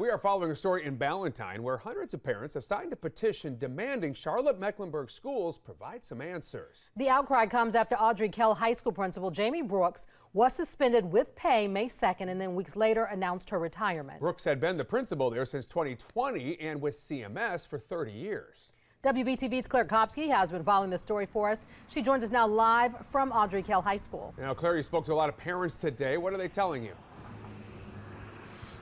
We are following a story in Ballantyne where hundreds of parents have signed a petition demanding Charlotte-Mecklenburg schools provide some answers. The outcry comes after Ardrey Kell High School principal Jamie Brooks was suspended with pay May 2nd and then weeks later announced her retirement. Brooks had been the principal there since 2020 and with CMS for 30 years. WBTV's Claire Kopsky has been following this story for us. She joins us now live from Ardrey Kell High School. Now, Claire, you spoke to a lot of parents today. What are they telling you?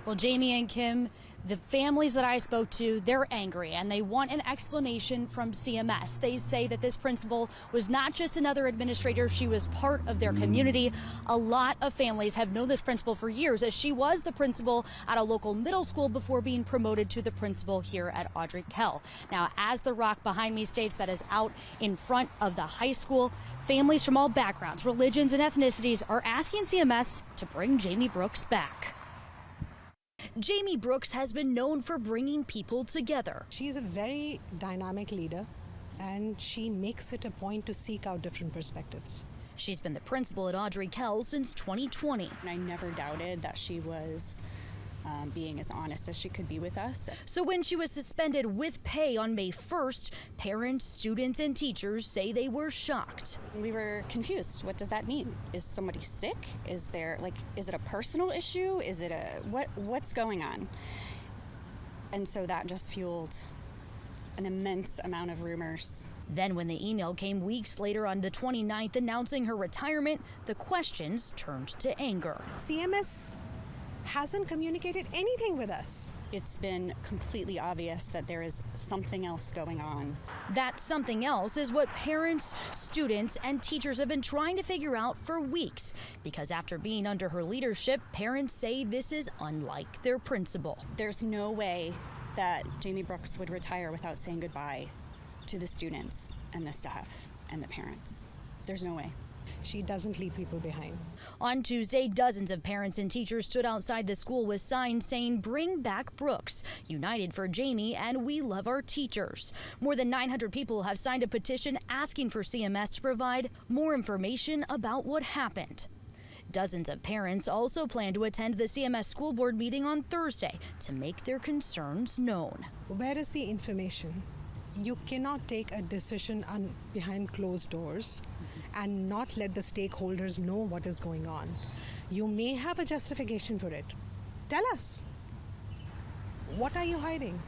Well, Jamie and Kim, the families that I spoke to, they're angry and they want an explanation from CMS. They say that this principal was not just another administrator, she was part of their community. A lot of families have known this principal for years as she was the principal at a local middle school before being promoted to the principal here at Ardrey Kell. Now, as the rock behind me states that is out in front of the high school, families from all backgrounds, religions, and ethnicities are asking CMS to bring Jamie Brooks back. Jamie Brooks has been known for bringing people together. She's a very dynamic leader, and she makes it a point to seek out different perspectives. She's been the principal at Ardrey Kell since 2020. And I never doubted that she was being as honest as she could be with us. So when she was suspended with pay on May 1st, parents, students, and teachers say they were shocked. We were confused. What does that mean? Is somebody sick? Is it a personal issue? Is it what's going on? And so that just fueled an immense amount of rumors. Then when the email came weeks later on the 29th announcing her retirement, the questions turned to anger. CMS hasn't communicated anything with us. It's been completely obvious that there is something else going on. That something else is what parents, students, and teachers have been trying to figure out for weeks. Because after being under her leadership, parents say this is unlike their principal. There's no way that Jamie Brooks would retire without saying goodbye to the students and the staff and the parents. There's no way. She doesn't leave people behind. On Tuesday, dozens of parents and teachers stood outside the school with signs saying, "Bring back Brooks, united for Jamie, and we love our teachers." More than 900 people have signed a petition asking for CMS to provide more information about what happened. Dozens of parents also plan to attend the CMS school board meeting on Thursday to make their concerns known. Where is the information? You cannot take a decision behind closed doors and not let the stakeholders know what is going on. You may have a justification for it. Tell us. What are you hiding?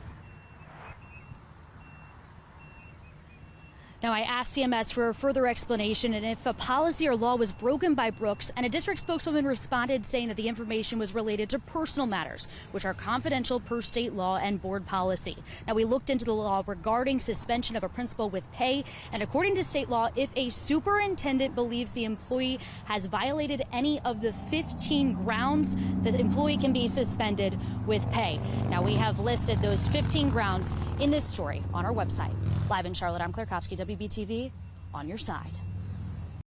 Now, I asked CMS for a further explanation and if a policy or law was broken by Brooks, and a district spokeswoman responded saying that the information was related to personal matters, which are confidential per state law and board policy. Now, we looked into the law regarding suspension of a principal with pay, and according to state law, if a superintendent believes the employee has violated any of the 15 grounds, the employee can be suspended with pay. Now, we have listed those 15 grounds in this story on our website. Live in Charlotte, I'm Claire Kopsky, WBTV, on your side.